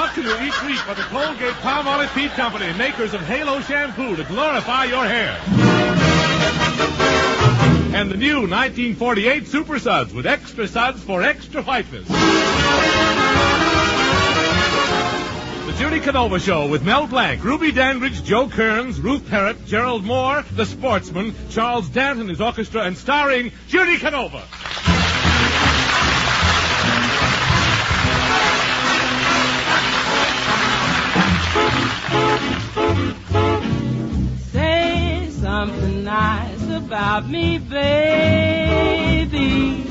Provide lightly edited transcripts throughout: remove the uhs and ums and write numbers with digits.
brought to you each week by the Colgate Palmolive Peat Company, makers of Halo Shampoo to glorify your hair. And the new 1948 Super Suds with extra suds for extra whiteness. The Judy Canova Show with Mel Blanc, Ruby Dandridge, Joe Kearns, Ruth Parrott, Gerald Moore, The Sportsman, Charles Dant and his orchestra, and starring Judy Canova. Say something nice about me, baby,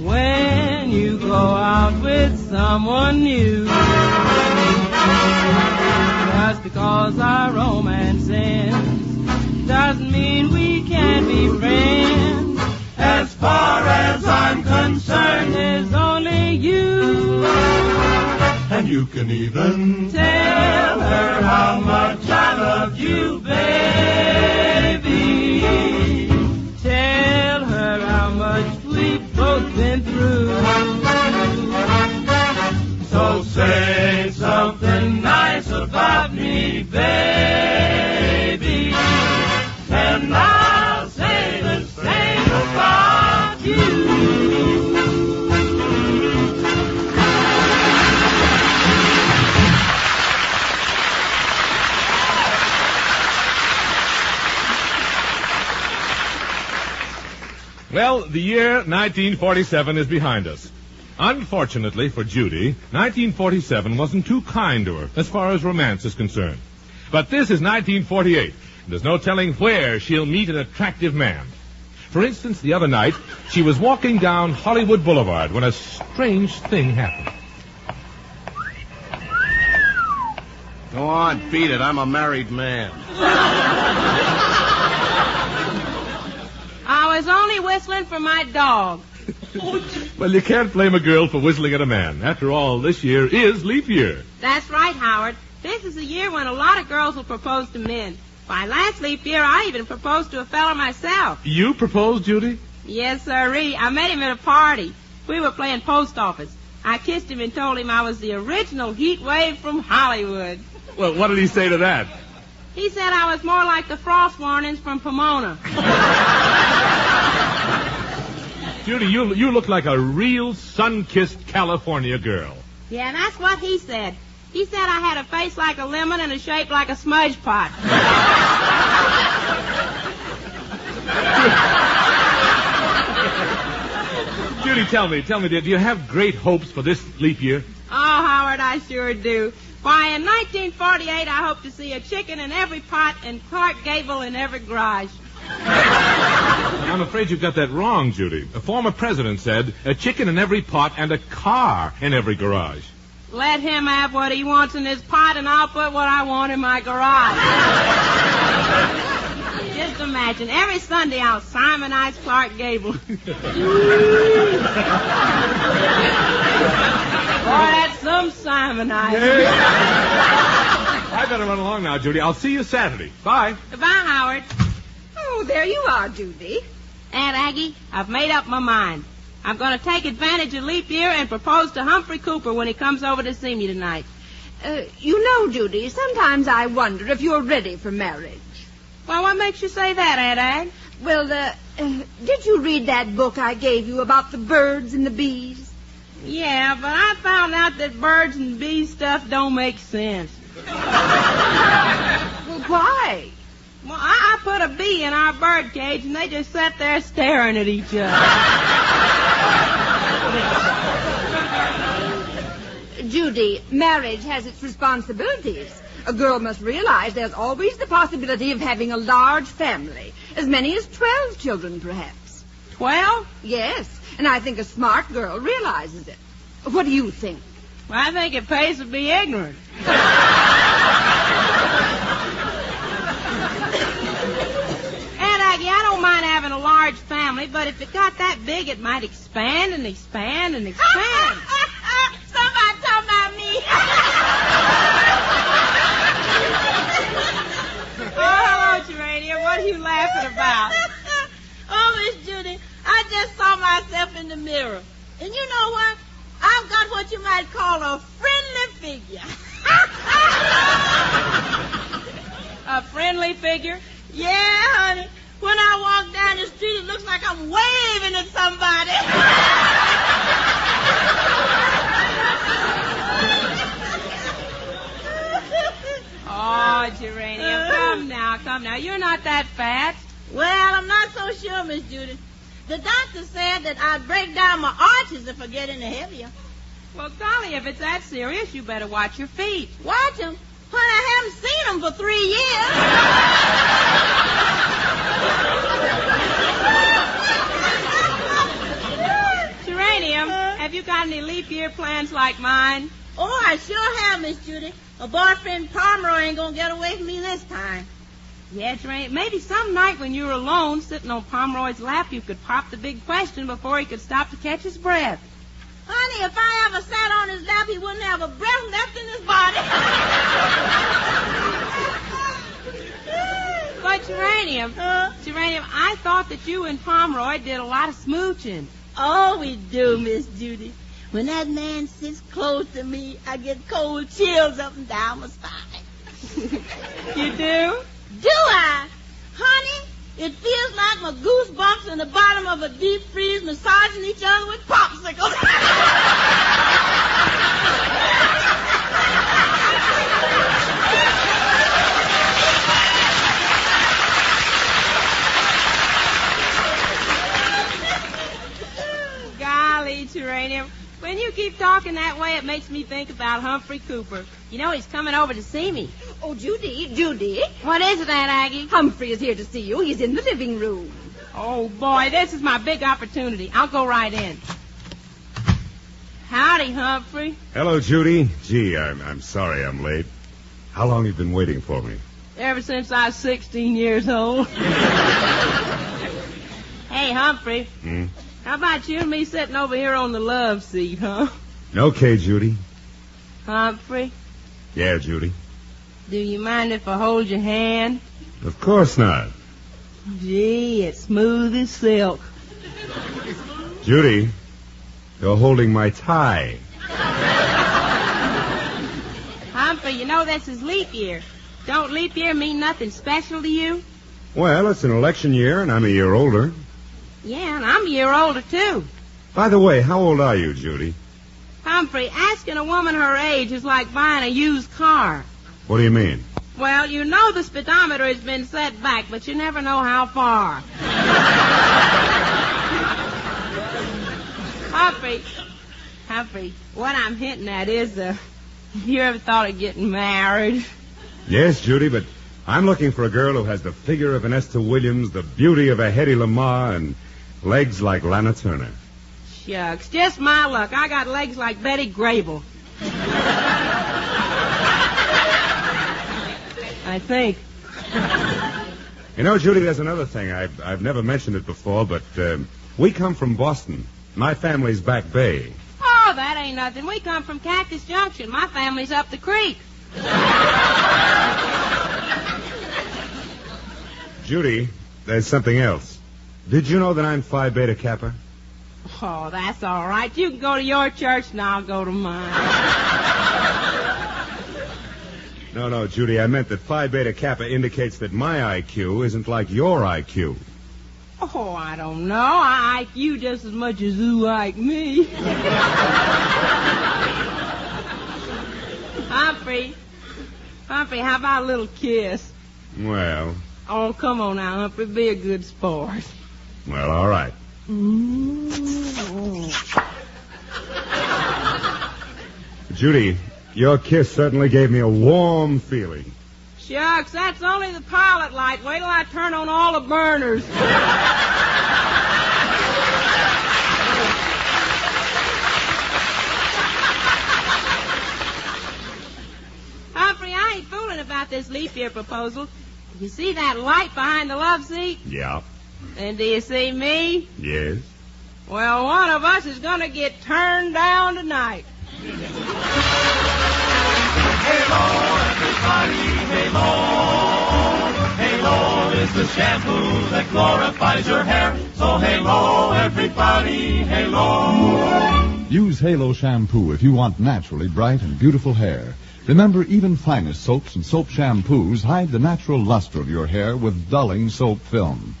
when you go out with someone new. Just because our romance ends doesn't mean we can't be friends. As far as I'm concerned, there's only you. And you can even tell her how much I love you, baby. Tell her how much we've both been through. So say something nice about me, baby, and I'll say the same about you. Well, the year 1947 is behind us. Unfortunately for Judy, 1947 wasn't too kind to her as far as romance is concerned. But this is 1948, and there's no telling where she'll meet an attractive man. For instance, the other night, she was walking down Hollywood Boulevard when a strange thing happened. Go on, beat it. I'm a married man. I was only whistling for my dog. Well, you can't blame a girl for whistling at a man. After all, this year is leap year. That's right, Howard. This is a year when a lot of girls will propose to men. Why, last leap year, I even proposed to a fella myself. You proposed, Judy? Yes, sirree. I met him at a party. We were playing post office. I kissed him and told him I was the original heat wave from Hollywood. Well, what did he say to that? He said I was more like the frost warnings from Pomona. Judy, you look like a real sun-kissed California girl. Yeah, that's what he said. He said I had a face like a lemon and a shape like a smudge pot. Judy, tell me, dear, do you have great hopes for this leap year? Oh, Howard, I sure do. Why, in 1948, I hope to see a chicken in every pot and Clark Gable in every garage. I'm afraid you've got that wrong, Judy. A former president said a chicken in every pot and a car in every garage. Let him have what he wants in his pot, and I'll put what I want in my garage. Just imagine, every Sunday I'll Simonize Clark Gable. Boy, that's some Simonizing. I better run along now, Judy. I'll see you Saturday. Bye. Goodbye, Howard. Oh, there you are, Judy. Aunt Aggie, I've made up my mind. I'm going to take advantage of leap year and propose to Humphrey Cooper when he comes over to see me tonight. You know, Judy, sometimes I wonder if you're ready for marriage. Well, what makes you say that, Aunt Ag? Well, did you read that book I gave you about the birds and the bees? Yeah, but I found out that birds and bees stuff don't make sense. Well, why? Well, I put a bee in our bird cage, and they just sat there staring at each other. Judy, marriage has its responsibilities. A girl must realize there's always the possibility of having a large family. As many as 12 children, perhaps. 12? Yes, and I think a smart girl realizes it. What do you think? Well, I think it pays to be ignorant. Aunt Aggie, I don't mind having a large family, but if it got that big, it might expand and expand and expand. Somebody talking about me. Oh, hello, Gerania. What are you laughing about? Oh, Miss Judy, I just saw myself in the mirror. And you know what? I've got what you might call a friendly figure. A friendly figure? Yeah, honey. When I walk down the street, it looks like I'm waving at somebody. Oh, Geranium, come now. You're not that fat. Well, I'm not so sure, Miss Judy. The doctor said that I'd break down my arches if I get any heavier. Well, golly, if it's that serious, you better watch your feet. Watch them? Honey, I haven't seen them for 3 years. Geranium, have you got any leap year plans like mine? Oh, I sure have, Miss Judy. My boyfriend Pomeroy ain't gonna get away from me this time. Yeah, Geranium, maybe some night when you were alone sitting on Pomeroy's lap, you could pop the big question before he could stop to catch his breath. Honey, if I ever sat on his lap, he wouldn't have a breath left in his body. But Geranium, I thought that you and Pomeroy did a lot of smooching. Oh, we do, Miss Judy. When that man sits close to me, I get cold chills up and down my spine. You do? Do I? Honey, it feels like my goosebumps in the bottom of a deep freeze massaging each other with popsicles. Golly, Geranium. When you keep talking that way, it makes me think about Humphrey Cooper. You know, he's coming over to see me. Oh, Judy. What is it, Aunt Aggie? Humphrey is here to see you. He's in the living room. Oh, boy, this is my big opportunity. I'll go right in. Howdy, Humphrey. Hello, Judy. Gee, I'm sorry I'm late. How long have you been waiting for me? Ever since I was 16 years old. Hey, Humphrey. How about you and me sitting over here on the love seat, huh? Okay, Judy. Humphrey, Yeah, Judy. do you mind if I hold your hand? Of course not. Gee, it's smooth as silk. Judy, you're holding my tie. Humphrey, you know this is leap year. Don't leap year mean nothing special to you? Well, it's an election year, and I'm a year older. Yeah, and I'm a year older, too. By the way, how old are you, Judy? Humphrey, asking a woman her age is like buying a used car. What do you mean? Well, you know the speedometer has been set back, but you never know how far. Humphrey, what I'm hinting at is, have you ever thought of getting married? Yes, Judy, but I'm looking for a girl who has the figure of an Esther Williams, the beauty of a Hedy Lamarr, and legs like Lana Turner. Shucks, just my luck. I got legs like Betty Grable. I think. You know, Judy, there's another thing. I've never mentioned it before, but we come from Boston. My family's Back Bay. Oh, that ain't nothing. We come from Cactus Junction. My family's up the creek. Judy, there's something else. Did you know that I'm Phi Beta Kappa? Oh, that's all right. You can go to your church and I'll go to mine. No, Judy, I meant that Phi Beta Kappa indicates that my IQ isn't like your IQ. Oh, I don't know. I like you just as much as you like me. Humphrey, how about a little kiss? Well, Oh, come on now, Humphrey. Be a good sport. well, all right. Judy, your kiss certainly gave me a warm feeling. Shucks, that's only the pilot light. Wait till I turn on all the burners. Humphrey, I ain't fooling about this leap year proposal. You see that light behind the love seat? Yeah. And do you see me? Yes. Well, one of us is going to get turned down tonight. Halo, everybody, halo. Halo is the shampoo that glorifies your hair. So halo, everybody, halo. Use Halo shampoo if you want naturally bright and beautiful hair. Remember, even finest soaps and soap shampoos hide the natural luster of your hair with dulling soap film.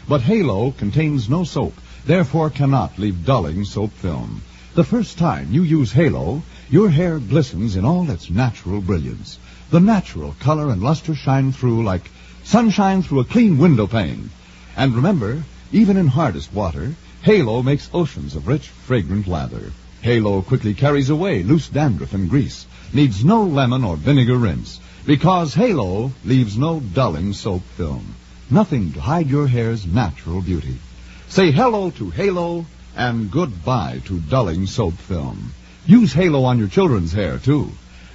But Halo contains no soap, therefore cannot leave dulling soap film. The first time you use Halo, your hair glistens in all its natural brilliance. The natural color and luster shine through like sunshine through a clean window pane. And remember, even in hardest water, Halo makes oceans of rich, fragrant lather. Halo quickly carries away loose dandruff and grease. Needs no lemon or vinegar rinse. Because Halo leaves no dulling soap film. Nothing to hide your hair's natural beauty. Say hello to Halo and goodbye to dulling soap film. Use Halo on your children's hair, too.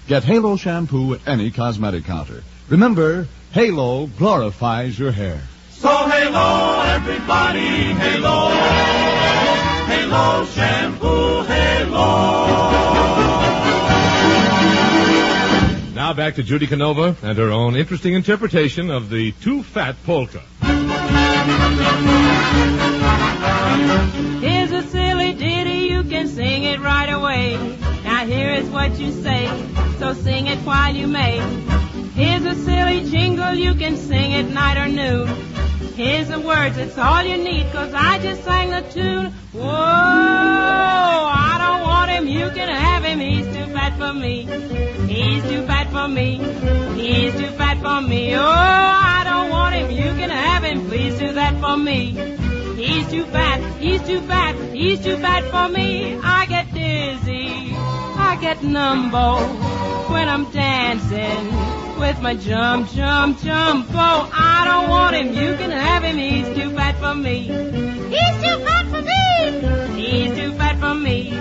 Get Halo shampoo at any cosmetic counter. Remember, Halo glorifies your hair. So halo, everybody, halo. Halo shampoo, halo. Now back to Judy Canova and her own interesting interpretation of the Too Fat Polka. Here's a silly ditty, you can sing it right away. Now here is what you say, so sing it while you may. Here's a silly jingle, you can sing it night or noon. Here's the words, it's all you need, 'cause I just sang the tune. Whoa, I don't want him, you can have him, he's too fat for me. He's too fat for me. He's too fat for me. Oh, I don't want him, you can have him, please do that for me. He's too fat, he's too fat, he's too fat for me. I get dizzy, I get numbo when I'm dancing with my jumbo. I don't want him, you can have him, he's too fat for me. He's too fat for me. He's too fat for me.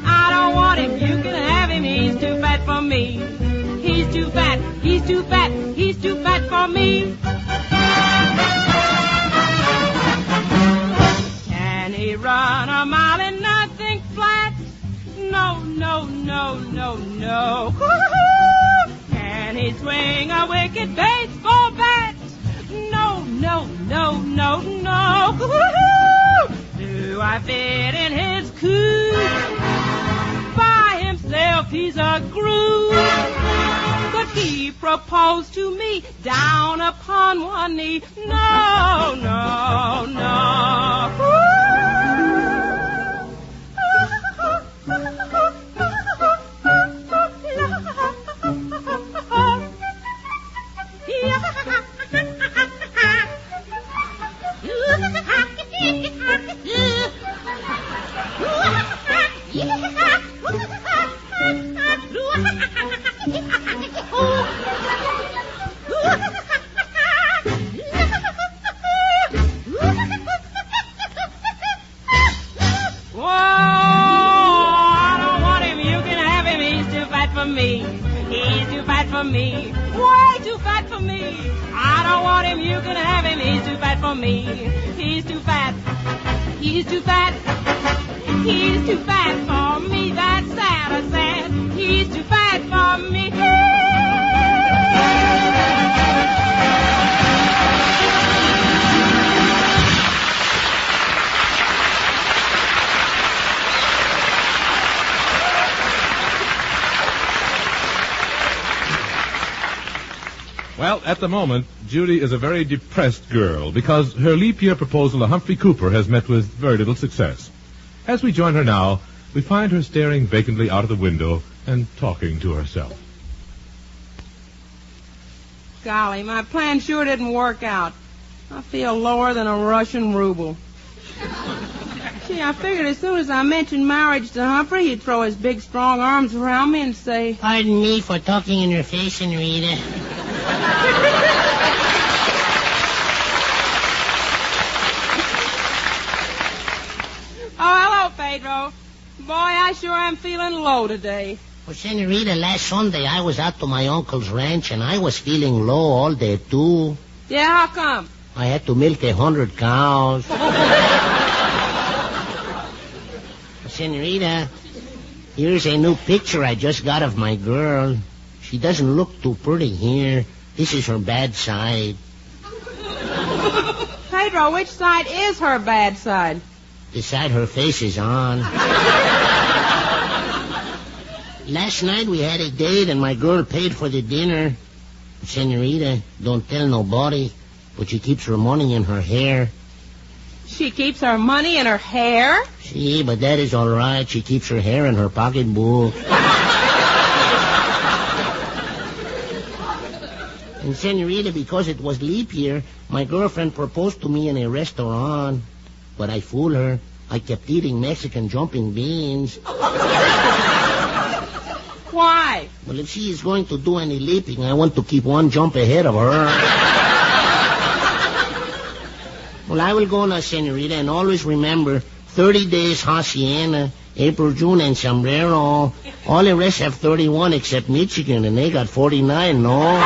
I don't want him, you can have him, he's too fat for me. He's too fat, he's too fat, he's too fat for me. Can he run a mile in nothing flat? No, no, no, no, no. Can he swing a wicked baseball bat? No, no, no, no, no. Do I fit in his coop? By himself he's a groove. Could he propose to me down upon one knee? No, no, no. He's too fat for me, way too fat for me. I don't want him, you can have him, he's too fat for me. He's too fat, he's too fat, he's too fat for me. That's sad, I said, he's too fat for me. Well, at the moment, Judy is a very depressed girl because her leap year proposal to Humphrey Cooper has met with very little success. As we join her now, we find her staring vacantly out of the window and talking to herself. Golly, my plan sure didn't work out. I feel lower than a Russian ruble. Gee, I figured as soon as I mentioned marriage to Humphrey, he'd throw his big, strong arms around me and say, "Pardon me for talking in your face, Senorita." Oh, hello, Pedro. Boy, I sure am feeling low today. Well, Senorita, last Sunday I was out to my uncle's ranch and I was feeling low all day, too. Yeah, how come? I had to milk 100 cows. Senorita, here's a new picture I just got of my girl. She doesn't look too pretty here. This is her bad side. Pedro, which side is her bad side? The side her face is on. Last night we had a date and my girl paid for the dinner. Senorita, don't tell nobody, but she keeps her money in her hair. She keeps her money in her hair? See, but that is all right. She keeps her hair in her pocketbook. And Senorita, because it was leap year, my girlfriend proposed to me in a restaurant. But I fooled her. I kept eating Mexican jumping beans. Why? Well, if she is going to do any leaping, I want to keep one jump ahead of her. Well, I will go now, Senorita, and always remember 30 days Hacienda, April, June, and Sombrero. All the rest have 31 except Michigan, and they got 49, no?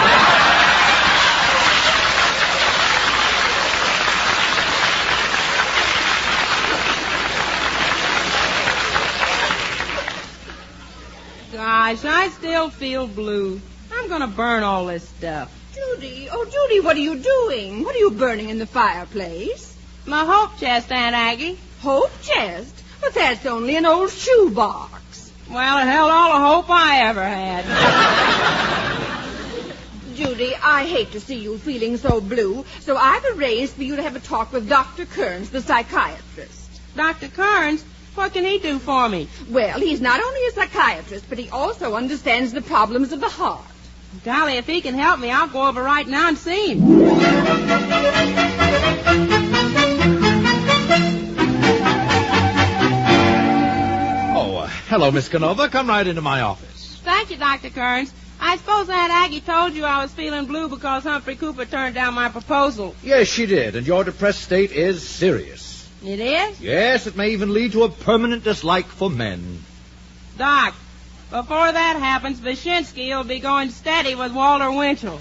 Gosh, I still feel blue. I'm going to burn all this stuff. Judy, oh, Judy, what are you doing? What are you burning in the fireplace? My hope chest, Aunt Aggie. Hope chest? But that's only an old shoebox. Well, it held all the hope I ever had. Judy, I hate to see you feeling so blue, so I've arranged for you to have a talk with Dr. Kearns, the psychiatrist. Dr. Kearns? What can he do for me? Well, he's not only a psychiatrist, but he also understands the problems of the heart. Golly, if he can help me, I'll go over right now and see him. Oh, hello, Miss Canova. Come right into my office. Thank you, Dr. Kearns. I suppose Aunt Aggie told you I was feeling blue because Humphrey Cooper turned down my proposal. Yes, she did, and your depressed state is serious. It is? Yes, it may even lead to a permanent dislike for men. Doc, before that happens, Wyszynski will be going steady with Walter Winchell.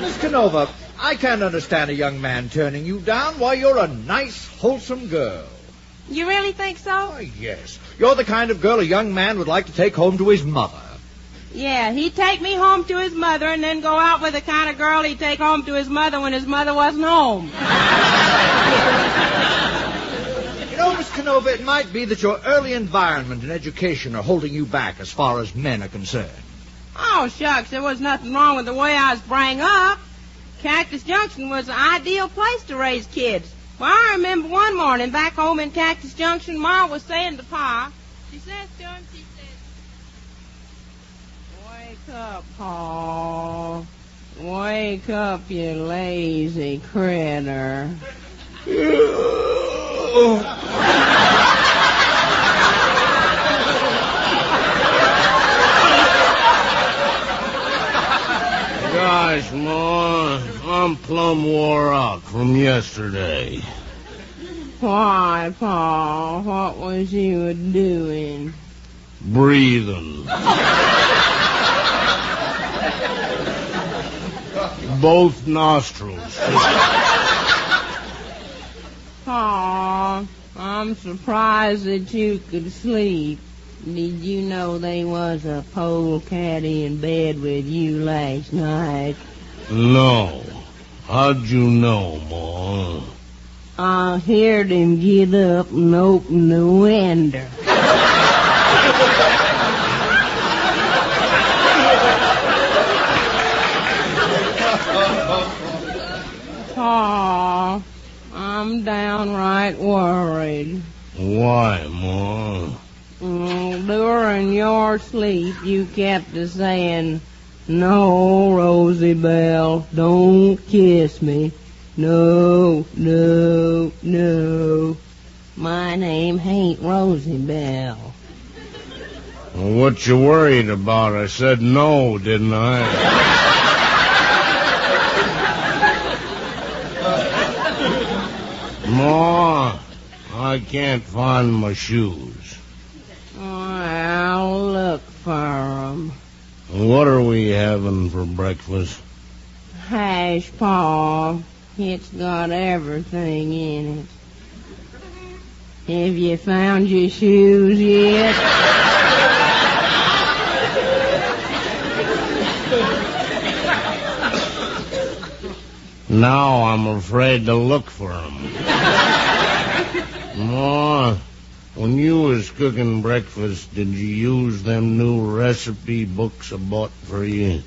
Miss Canova, I can't understand a young man turning you down. Why, you're a nice, wholesome girl. You really think so? Oh, yes. You're the kind of girl a young man would like to take home to his mother. Yeah, he'd take me home to his mother and then go out with the kind of girl he'd take home to his mother when his mother wasn't home. You know, Miss Canova, it might be that your early environment and education are holding you back as far as men are concerned. Oh, shucks, there was nothing wrong with the way I was brought up. Cactus Junction was the ideal place to raise kids. Well, I remember one morning back home in Cactus Junction, Ma was saying to Pa, she says to him, she says, "Wake up, Pa. Wake up, you lazy critter." Gosh, Ma, I'm plumb wore out from yesterday. Why, Pa? What was you doing? Breathing. Both nostrils. Pa, I'm surprised that you could sleep. Did you know there was a polecat in bed with you last night? No. How'd you know, Ma? I heard him get up and open the window. Pa, I'm downright worried. Why, Ma? During your sleep, you kept saying, "No, Rosie Belle, don't kiss me. No, no, no. My name ain't Rosie Belle." What you worried about? I said no, didn't I? Ma, I can't find my shoes. I'll look for 'em. What are we having for breakfast? Hash, Pa. It's got everything in it. Have you found your shoes yet? Now I'm afraid to look for 'em. Ma, when you was cooking breakfast, did you use them new recipe books I bought for you?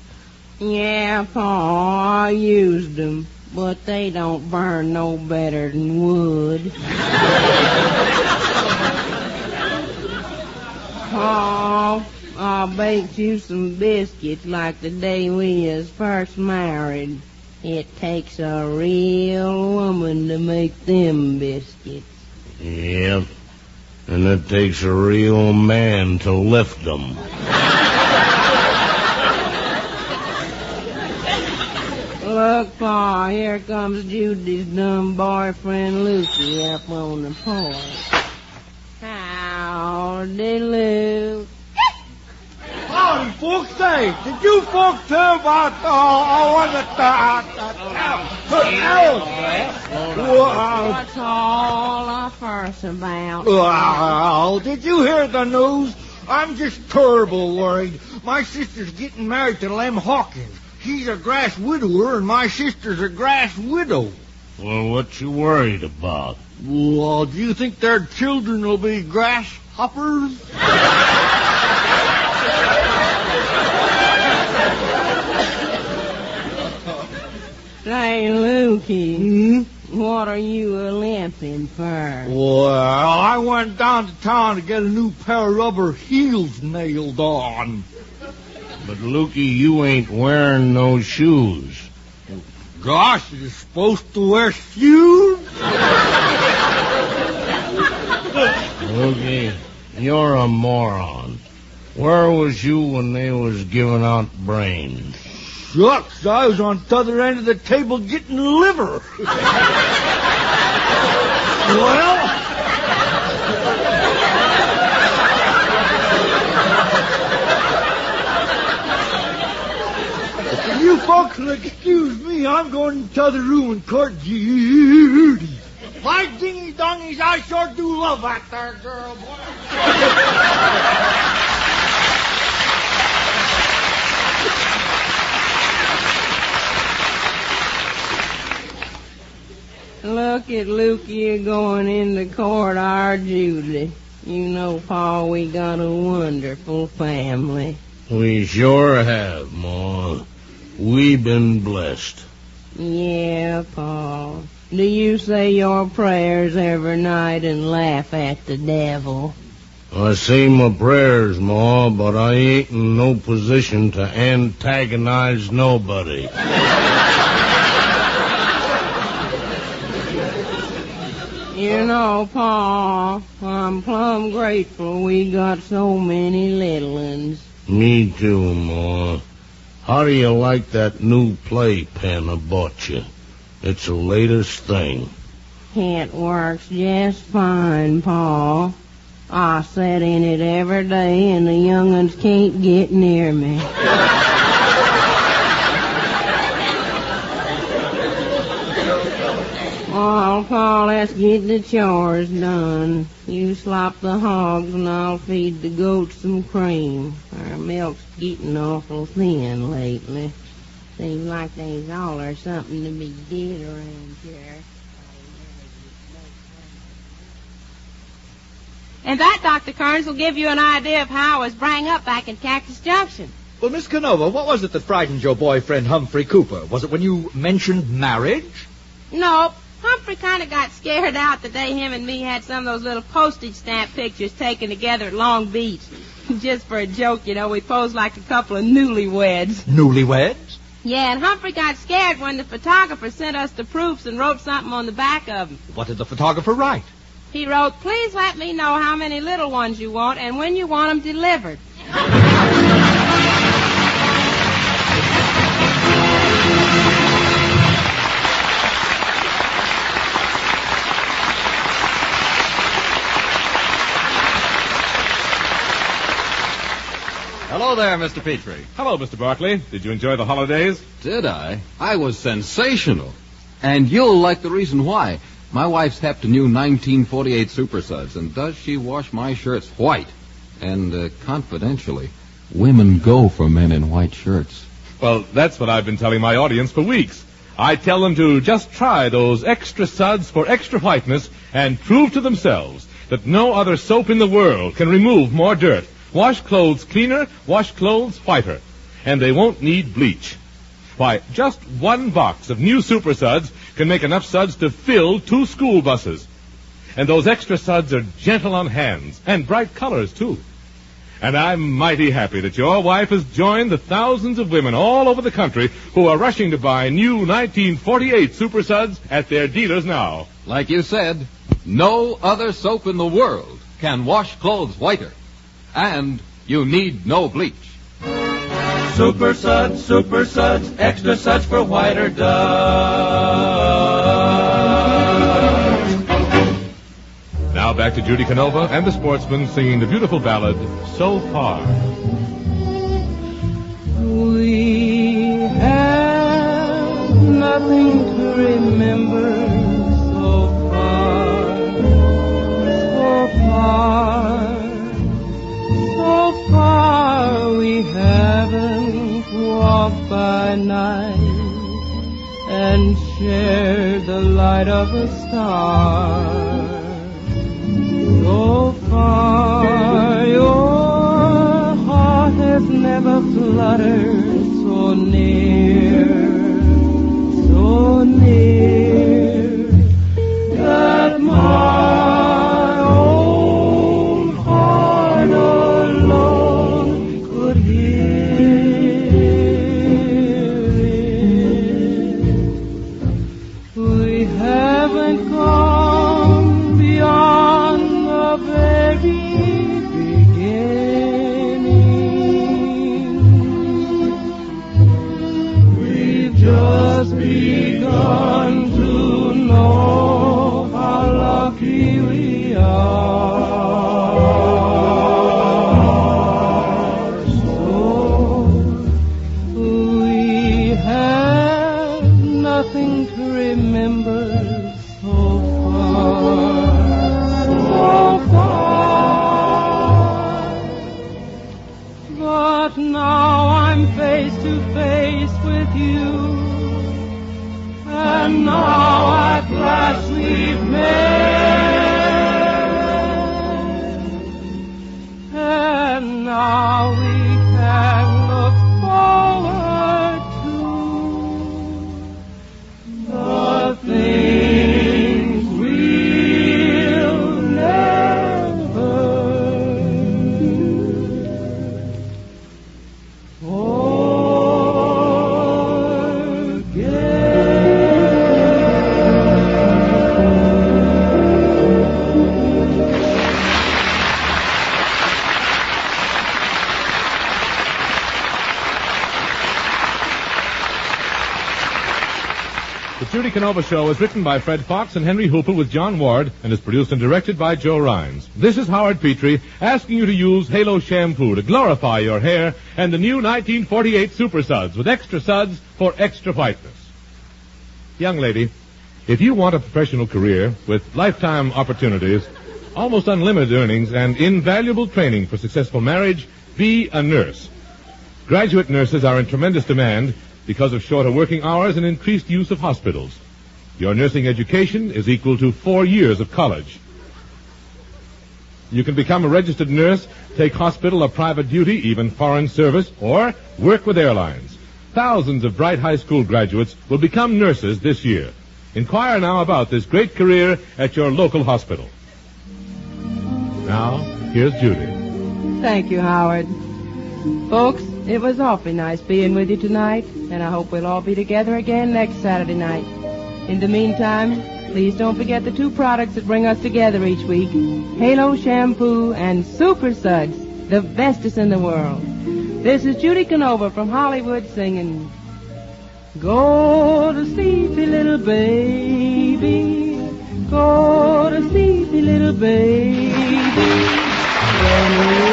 Yeah, Pa, I used them, but they don't burn no better than wood. Pa, I baked you some biscuits like the day we was first married. It takes a real woman to make them biscuits. Yep. And it takes a real man to lift them. Look, Pa, here comes Judy's dumb boyfriend Lukey up on the porch. Howdy, Luke. Howdy, folks. Say, did you folks hear about What's all the fuss about? Well, did you hear the news? I'm just terrible worried. My sister's getting married to Lem Hawkins. He's a grass widower, and my sister's a grass widow. Well, what you worried about? Well, do you think their children will be grasshoppers? Say, Lukey, what are you a-limping for? Well, I went down to town to get a new pair of rubber heels nailed on. But, Lukey, you ain't wearing no shoes. Gosh, you're supposed to wear shoes? Lukey, you're a moron. Where was you when they was giving out brains? Shucks, I was on the other end of the table getting liver. Well, if you folks will excuse me, I'm going into the other room and court Judy. My dingy-dongies, I sure do love that there girl, boy. Look at Lukey going into court, our Judy. You know, Pa, we got a wonderful family. We sure have, Ma. We been blessed. Yeah, Pa. Do you say your prayers every night and laugh at the devil? I say my prayers, Ma, but I ain't in no position to antagonize nobody. You know, Pa, I'm plumb grateful we got so many little uns. Me too, Ma. How do you like that new playpen I bought you? It's the latest thing. It works just fine, Pa. I sit in it every day and the young uns can't get near me. Oh, Pa, let's get the chores done. You slop the hogs and I'll feed the goats some cream. Our milk's getting awful thin lately. Seems like there's all or something to be did around here. And that, Dr. Kearns, will give you an idea of how I was brought up back in Cactus Junction. Well, Miss Canova, what was it that frightened your boyfriend Humphrey Cooper? Was it when you mentioned marriage? Nope. Humphrey kind of got scared out the day him and me had some of those little postage stamp pictures taken together at Long Beach. Just for a joke, you know, we posed like a couple of newlyweds. Newlyweds? Yeah, and Humphrey got scared when the photographer sent us the proofs and wrote something on the back of them. What did the photographer write? He wrote, "Please let me know how many little ones you want and when you want them delivered." Hello there, Mr. Petrie. Hello, Mr. Barkley. Did you enjoy the holidays? Did I? I was sensational. And you'll like the reason why. My wife's hepped a new 1948 Super Suds, and does she wash my shirts white? And, confidentially, women go for men in white shirts. Well, that's what I've been telling my audience for weeks. I tell them to just try those extra suds for extra whiteness and prove to themselves that no other soap in the world can remove more dirt, wash clothes cleaner, wash clothes whiter, and they won't need bleach. Why, just one box of new Super Suds can make enough suds to fill 2 school buses. And those extra suds are gentle on hands, and bright colors, too. And I'm mighty happy that your wife has joined the thousands of women all over the country who are rushing to buy new 1948 Super Suds at their dealers now. Like you said, no other soap in the world can wash clothes whiter. And you need no bleach. Super Suds, extra suds for whiter dust. Now back to Judy Canova and the Sportsmen singing the beautiful ballad, So Far. We have nothing to remember so far, so far, so far. We haven't walked by night and shared the light of a star. So far, your heart has never fluttered so near, that my own heart alone could hear it. We haven't gone beyond the very beginning. We've just begun to know how lucky we are. So we have nothing to remember so far. But now I'm face to face with you, and now at last we've met, and now we can look forward to the things we'll never The Judy Canova Show is written by Fred Fox and Henry Hoople with John Ward and is produced and directed by Joe Rhines. This is Howard Petrie asking you to use Halo shampoo to glorify your hair and the new 1948 Super Suds with extra suds for extra whiteness. Young lady, if you want a professional career with lifetime opportunities, almost unlimited earnings, and invaluable training for successful marriage, be a nurse. Graduate nurses are in tremendous demand because of shorter working hours and increased use of hospitals. Your nursing education is equal to 4 years of college. You can become a registered nurse, take hospital or private duty, even foreign service, or work with airlines. Thousands of bright high school graduates will become nurses this year. Inquire now about this great career at your local hospital. Now, here's Judy. Thank you, Howard. Folks, it was awfully nice being with you tonight, and I hope we'll all be together again next Saturday night. In the meantime, please don't forget the 2 products that bring us together each week, Halo Shampoo and Super Suds, the bestest in the world. This is Judy Canova from Hollywood singing, Go to sleepy little baby, go to sleepy little baby. When you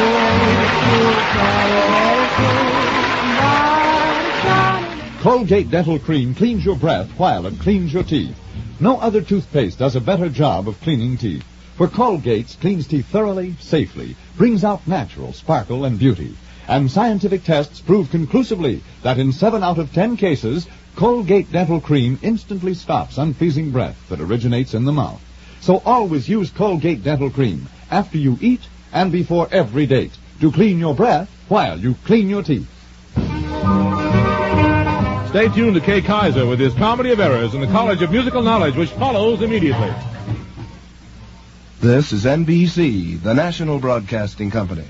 Colgate Dental Cream cleans your breath while it cleans your teeth. No other toothpaste does a better job of cleaning teeth. For Colgate's cleans teeth thoroughly, safely, brings out natural sparkle and beauty. And scientific tests prove conclusively that in 7 out of 10 cases, Colgate Dental Cream instantly stops unpleasing breath that originates in the mouth. So always use Colgate Dental Cream after you eat and before every date to clean your breath while you clean your teeth. Stay tuned to Kay Kaiser with his Comedy of Errors in the College of Musical Knowledge, which follows immediately. This is NBC, the national broadcasting company.